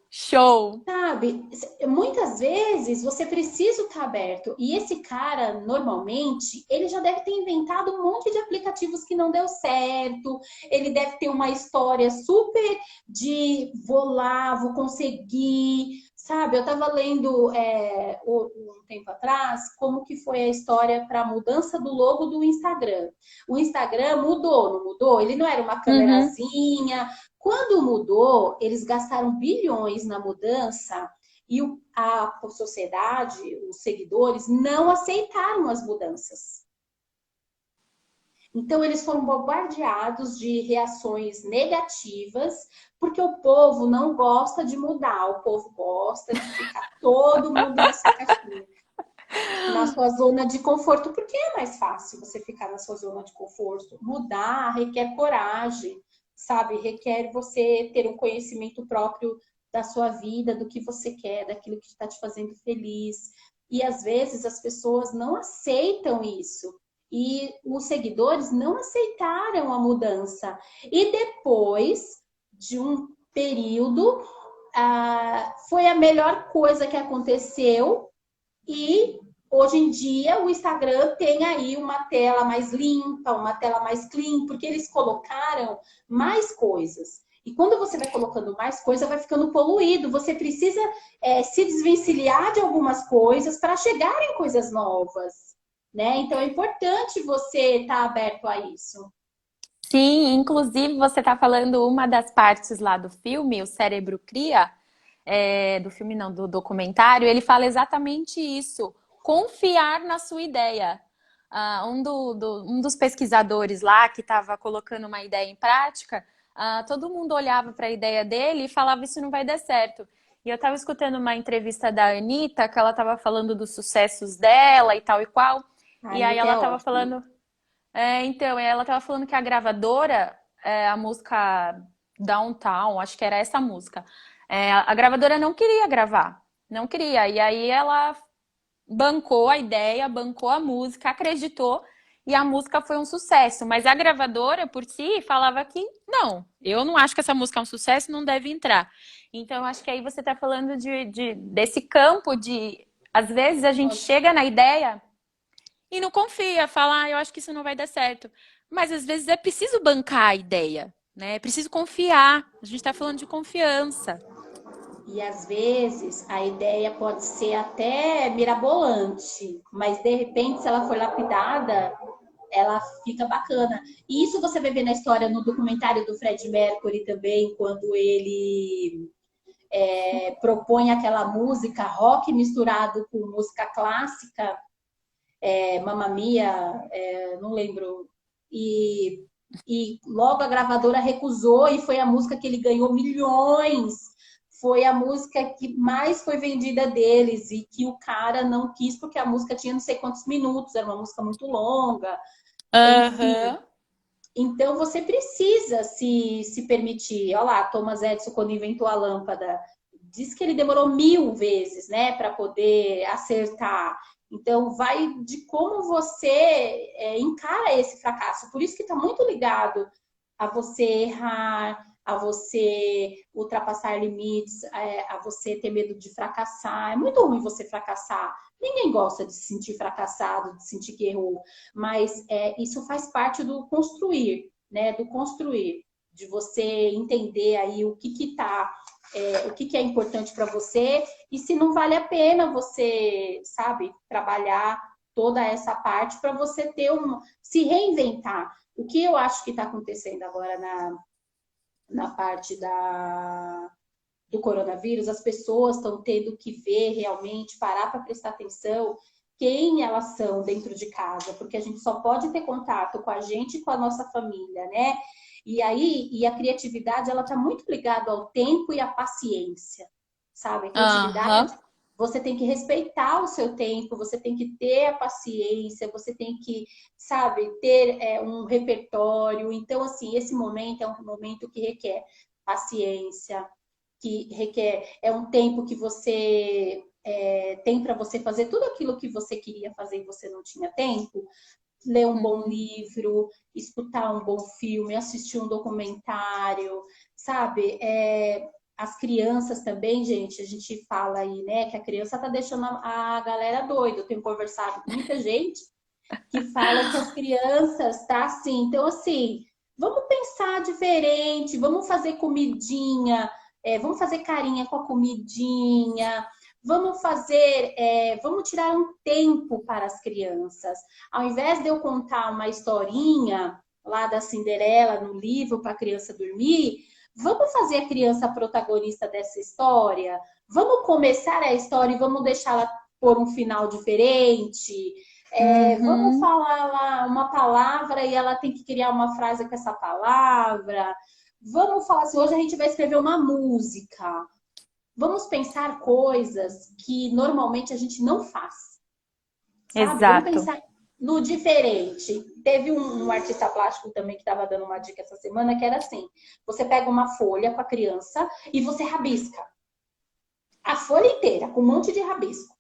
show. Sabe, muitas vezes você precisa estar aberto. E esse cara, normalmente, ele já deve ter inventado um monte de aplicativos que não deu certo. Ele deve ter uma história super de vou lá, vou conseguir. Sabe, eu estava lendo um tempo atrás como que foi a história para a mudança do logo do Instagram. O Instagram mudou, não mudou? Ele não era uma Uhum. câmerazinha. Quando mudou, eles gastaram bilhões na mudança e a sociedade, os seguidores, não aceitaram as mudanças. Então, eles foram bombardeados de reações negativas, porque o povo não gosta de mudar, o povo gosta de ficar todo mundo na sua caixinha, na sua zona de conforto, porque é mais fácil você ficar na sua zona de conforto. Mudar requer coragem, sabe? Requer você ter um conhecimento próprio da sua vida, do que você quer, daquilo que está te fazendo feliz. E às vezes as pessoas não aceitam isso. E os seguidores não aceitaram a mudança. E depois de um período, foi a melhor coisa que aconteceu e hoje em dia o Instagram tem aí uma tela mais limpa, uma tela mais clean, porque eles colocaram mais coisas. E quando você vai colocando mais coisa, vai ficando poluído. Você precisa se desvencilhar de algumas coisas para chegar em coisas novas, né? Então é importante você estar aberto a isso. Sim, inclusive você está falando uma das partes lá do filme, o Cérebro Cria, do filme não, do documentário, ele fala exatamente isso, confiar na sua ideia. Um dos pesquisadores lá que estava colocando uma ideia em prática, todo mundo olhava para a ideia dele e falava isso não vai dar certo. E eu estava escutando uma entrevista da Anitta, que ela estava falando dos sucessos dela e tal e qual, A e aí Anitta ela é estava ótima. falando então, ela estava falando que a gravadora a música Downtown, acho que era essa música. A gravadora não queria gravar, não queria. E aí ela bancou a ideia, bancou a música, acreditou e a música foi um sucesso. Mas a gravadora, por si, falava que não, eu não acho que essa música é um sucesso, não deve entrar. Então, acho que aí você está falando desse campo de... Às vezes a gente chega na ideia e não confia, fala, eu acho que isso não vai dar certo. Mas às vezes é preciso bancar a ideia, né? É preciso confiar. A gente está falando de confiança. E às vezes a ideia pode ser até mirabolante, mas de repente, se ela for lapidada, ela fica bacana. E isso você vai ver na história, no documentário do Fred Mercury também, quando ele propõe aquela música rock misturado com música clássica, Mamma Mia, não lembro. E logo a gravadora recusou e foi a música que ele ganhou milhões. Foi a música que mais foi vendida deles e que o cara não quis porque a música tinha não sei quantos minutos, era uma música muito longa. Enfim. Então você precisa se permitir. Olha lá, Thomas Edison, quando inventou a lâmpada, diz que ele demorou 1000 vezes, né, para poder acertar. Então, vai de como você encara esse fracasso. Por isso que está muito ligado a você errar, a você ultrapassar limites, a você ter medo de fracassar. É muito ruim você fracassar. Ninguém gosta de se sentir fracassado, de sentir que errou. Mas isso faz parte do construir, né? Do construir, de você entender aí o que é importante para você e se não vale a pena você, sabe, trabalhar toda essa parte para você ter se reinventar. O que eu acho que está acontecendo agora na parte do coronavírus, as pessoas estão tendo que ver realmente, parar para prestar atenção quem elas são dentro de casa, porque a gente só pode ter contato com a gente e com a nossa família, né? E a criatividade, ela está muito ligada ao tempo e à paciência, sabe? A criatividade, você tem que respeitar o seu tempo, você tem que ter a paciência, você tem que, sabe, ter um repertório. Então, assim, esse momento é um momento que requer paciência, que requer, é um tempo que você tem para você fazer tudo aquilo que você queria fazer e você não tinha tempo. Ler um bom livro, escutar um bom filme, assistir um documentário, sabe? As crianças também, gente, a gente fala aí, né, que a criança tá deixando a galera doida. Eu tenho conversado com muita gente que fala que as crianças tá assim. Então, assim, vamos pensar diferente, vamos fazer comidinha, vamos fazer carinha com a comidinha, vamos tirar um tempo para as crianças. Ao invés de eu contar uma historinha lá da Cinderela no livro para a criança dormir, vamos fazer a criança protagonista dessa história? Vamos começar a história e vamos deixá-la por um final diferente? Vamos falar lá uma palavra e ela tem que criar uma frase com essa palavra? Vamos falar assim, hoje a gente vai escrever uma música. Vamos pensar coisas que normalmente a gente não faz. Sabe? Exato. Vamos pensar no diferente. Teve um artista plástico também que estava dando uma dica essa semana, que era assim, você pega uma folha com a criança e você rabisca. A folha inteira, com um monte de rabisco.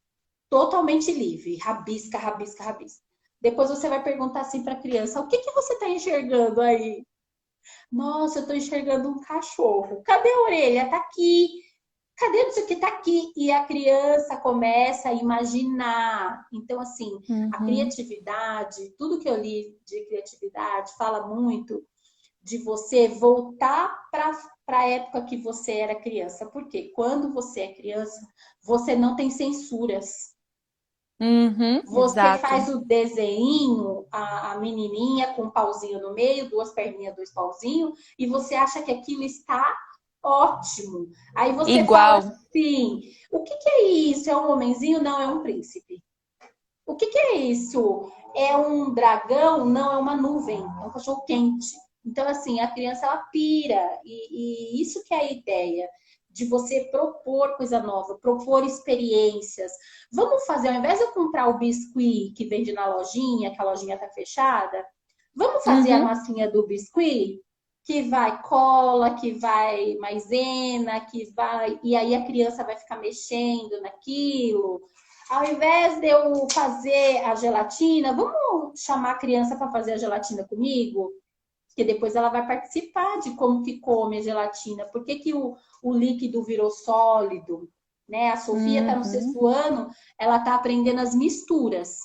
Totalmente livre. Rabisca, rabisca, rabisca. Depois você vai perguntar assim para a criança, o que você está enxergando aí? Nossa, eu estou enxergando um cachorro. Cadê a orelha? Está aqui. Cadê não sei o que tá aqui? E a criança começa a imaginar. Então, assim, a criatividade, tudo que eu li de criatividade fala muito de você voltar para a época que você era criança. Porque quando você é criança, você não tem censuras. Você exato. faz o desenho, a menininha com um pauzinho no meio, 2 perninhas, 2 pauzinhos, e você acha que aquilo está ótimo. Aí você Igual. fala assim, o que é isso? É um homenzinho? Não, é um príncipe. O que é isso? É um dragão? Não, é uma nuvem. É um cachorro quente. Então, assim, a criança, ela pira. E isso que é a ideia. De você propor coisa nova, propor experiências. Vamos fazer, ao invés de eu comprar o biscuit que vende na lojinha, que a lojinha tá fechada, vamos fazer a massinha do biscuit? que vai cola, que vai maisena, que vai. E aí a criança vai ficar mexendo naquilo. Ao invés de eu fazer a gelatina, vamos chamar a criança para fazer a gelatina comigo? Porque depois ela vai participar de como que come a gelatina. Por que, que o líquido virou sólido? Né? A Sofia está no Uhum, 6º ano, ela está aprendendo as misturas.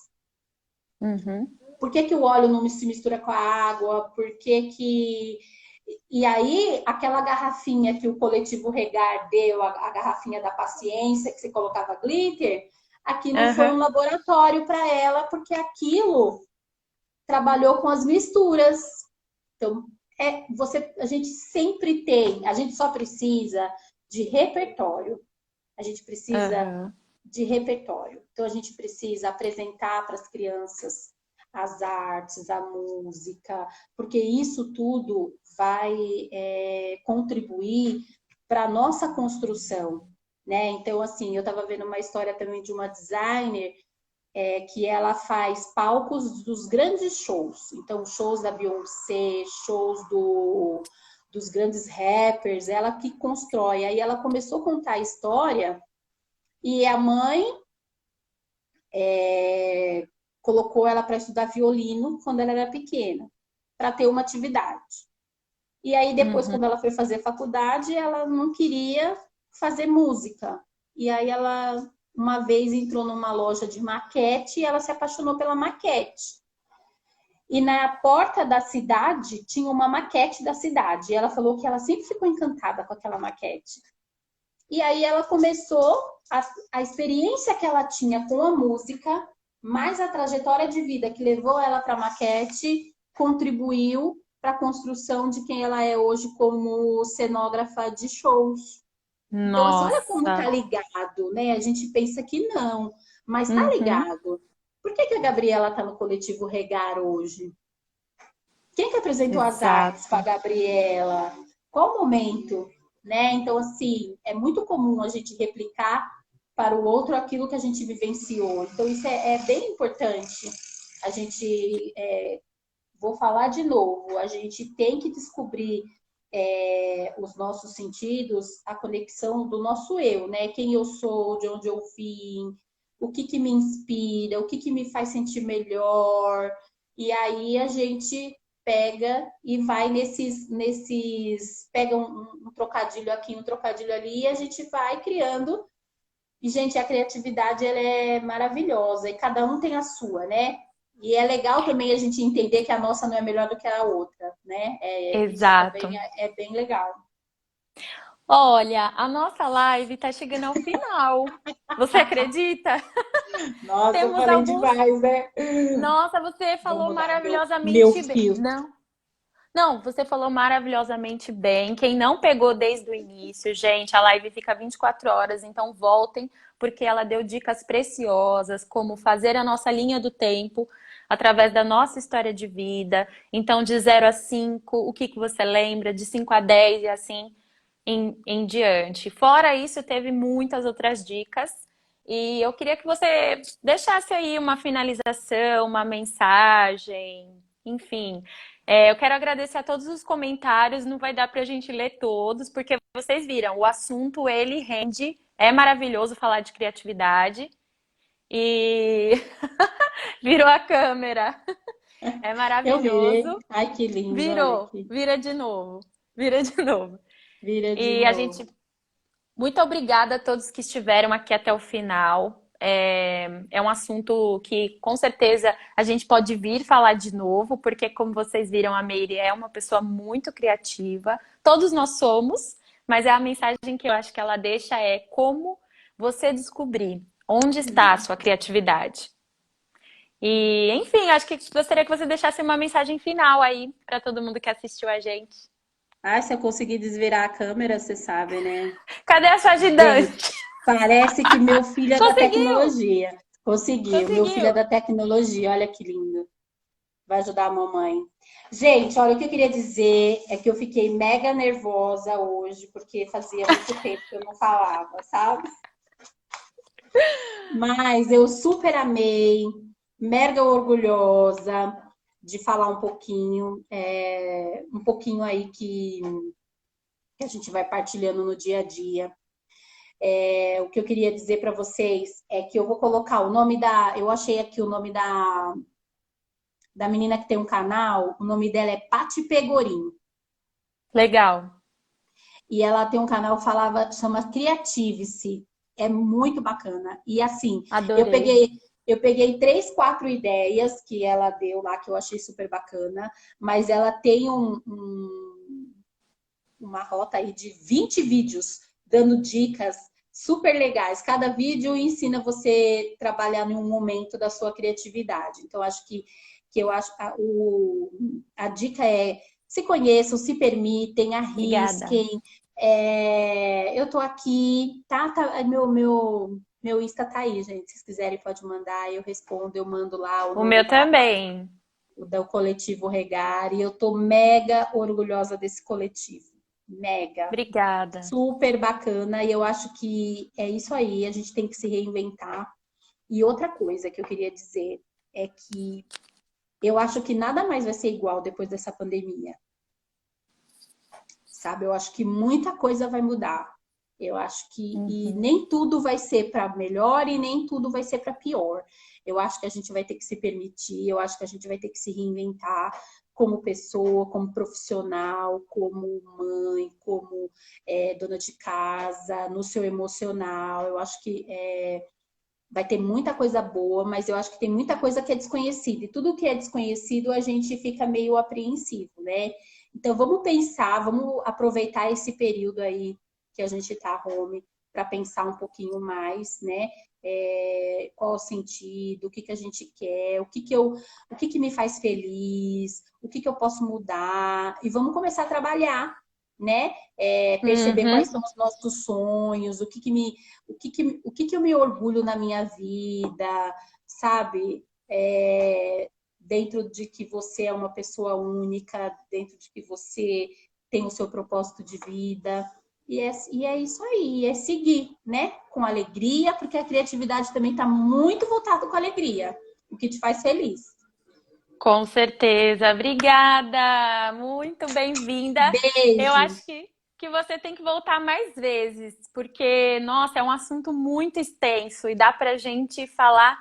uhum, Por que, que o óleo não se mistura com a água? Por que que... E aí, aquela garrafinha que o coletivo Regar deu, a garrafinha da paciência, que você colocava glitter, aquilo foi um aham, laboratório para ela, porque aquilo trabalhou com as misturas. Então, a gente sempre tem, a gente só precisa de repertório. A gente precisa aham. de repertório. Então, a gente precisa apresentar para as crianças as artes, a música, porque isso tudo vai contribuir para a nossa construção, né? Então, assim, eu estava vendo uma história também de uma designer que ela faz palcos dos grandes shows. Então, shows da Beyoncé, shows dos grandes rappers, ela que constrói. Aí ela começou a contar a história e a mãe colocou ela para estudar violino quando ela era pequena, para ter uma atividade. E aí depois, Uhum. quando ela foi fazer faculdade, ela não queria fazer música. E aí ela uma vez entrou numa loja de maquete e ela se apaixonou pela maquete. E na porta da cidade tinha uma maquete da cidade. E ela falou que ela sempre ficou encantada com aquela maquete. E aí ela começou a experiência que ela tinha com a música, mais a trajetória de vida que levou ela para a maquete, contribuiu para a construção de quem ela é hoje como cenógrafa de shows. Então, assim, olha como tá Nossa. ligado, né? A gente pensa que não, mas tá Uhum. ligado. Por que, que a Gabriela tá no coletivo Regar hoje? Quem que apresentou as artes para a Exato. Gabriela? Qual o momento? Né? Então, assim, é muito comum a gente replicar para o outro aquilo que a gente vivenciou. Então, isso é bem importante. A gente, vou falar de novo, a gente tem que descobrir os nossos sentidos, a conexão do nosso eu, né? Quem eu sou, de onde eu vim, o que que me inspira, o que que me faz sentir melhor. E aí a gente pega e vai pega um trocadilho aqui, um trocadilho ali, e a gente vai criando. E, gente, a criatividade ela é maravilhosa e cada um tem a sua, né? E é legal também a gente entender que a nossa não é melhor do que a outra, né? Isso também Exato. é bem legal. Olha, a nossa live tá chegando ao final. Você acredita? Nossa, eu Temos falei alguns. demais, né? Nossa, você Vou falou mudar meu maravilhosamente bem. filtro. Não. Não, você falou maravilhosamente bem. Quem não pegou desde o início, gente, a live fica 24 horas, então voltem, porque ela deu dicas preciosas, como fazer a nossa linha do tempo através da nossa história de vida. Então, de 0 a 5, o que que você lembra? De 5 a 10 e assim em diante. Fora isso, teve muitas outras dicas. E eu queria que você deixasse aí uma finalização, uma mensagem, enfim. Eu quero agradecer a todos os comentários, não vai dar para a gente ler todos, porque vocês viram, o assunto ele rende, é maravilhoso falar de criatividade e virou a câmera, é Eu virei. maravilhoso, Ai, que lindo, olha virou, aqui. vira de novo, vira de novo. Vira de E a novo. gente, muito obrigada a todos que estiveram aqui até o final. É um assunto que com certeza a gente pode vir falar de novo, porque como vocês viram, a Meire é uma pessoa muito criativa. Todos nós somos, mas é a mensagem que eu acho que ela deixa é como você descobrir onde está a sua criatividade. E, enfim, acho que gostaria que você deixasse uma mensagem final aí para todo mundo que assistiu a gente. Ah, se eu conseguir desvirar a câmera, você sabe, né? Cadê a sua Gente, ajudante? parece que meu filho é da Conseguiu! tecnologia. Consegui, meu filho é Conseguiu! da tecnologia, olha que lindo. Vai ajudar a mamãe. Gente, olha, o que eu queria dizer é que eu fiquei mega nervosa hoje, porque fazia muito tempo que eu não falava, sabe? Mas eu super amei, mega orgulhosa. de falar um pouquinho aí que a gente vai partilhando no dia a dia. O que eu queria dizer para vocês é que eu vou colocar o nome eu achei aqui o nome da menina que tem um canal, o nome dela é Pati Pegorim. Legal. E ela tem um canal chama Creative-se. É muito bacana. E assim, Adorei. eu peguei 3, 4 ideias que ela deu lá, que eu achei super bacana, mas ela tem uma rota aí de 20 vídeos dando dicas super legais. Cada vídeo ensina você a trabalhar em um momento da sua criatividade. Então, acho que eu acho a dica é se conheçam, se permitem, Obrigada. arrisquem. Eu tô aqui, tá meu Insta tá aí, gente. Se vocês quiserem, pode mandar, eu respondo, eu mando lá o O nome meu também. do coletivo Regar. E eu tô mega orgulhosa desse coletivo. Mega. Obrigada. Super bacana. E eu acho que é isso aí, a gente tem que se reinventar. E outra coisa que eu queria dizer é que eu acho que nada mais vai ser igual depois dessa pandemia. Sabe? Eu acho que muita coisa vai mudar. Eu acho que e nem tudo vai ser para melhor e nem tudo vai ser para pior. Eu acho que a gente vai ter que se permitir, eu acho que a gente vai ter que se reinventar como pessoa, como profissional, como mãe, como dona de casa, no seu emocional. Eu acho que vai ter muita coisa boa, mas eu acho que tem muita coisa que é desconhecida. E tudo que é desconhecido a gente fica meio apreensivo, né? Então vamos pensar, vamos aproveitar esse período aí que a gente está home para pensar um pouquinho mais, né? Qual o sentido, o que que a gente quer, o que que me faz feliz, o que que eu posso mudar e vamos começar a trabalhar, né? Perceber quais Uhum. são os nossos sonhos, o que que eu me orgulho na minha vida, sabe? Dentro de que você é uma pessoa única, dentro de que você tem o seu propósito de vida. E é isso aí, é seguir, né? Com alegria, porque a criatividade também está muito voltada com alegria, o que te faz feliz. Com certeza. Obrigada. Muito bem-vinda. Eu Beijo! acho que você tem que voltar mais vezes, porque, nossa, é um assunto muito extenso e dá pra gente falar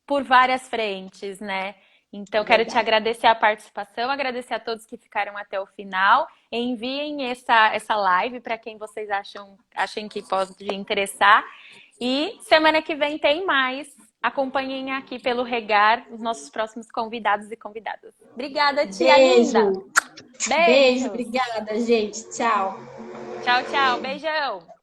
por várias frentes, né? Então, quero te Verdade. agradecer a participação, agradecer a todos que ficaram até o final. Enviem essa live para quem vocês achem que pode interessar. E semana que vem tem mais. Acompanhem aqui pelo Regar os nossos próximos convidados e convidadas. Obrigada, tia linda. Beijo! Beijo, Beijos. obrigada, gente. Tchau. Tchau, tchau. Beijão.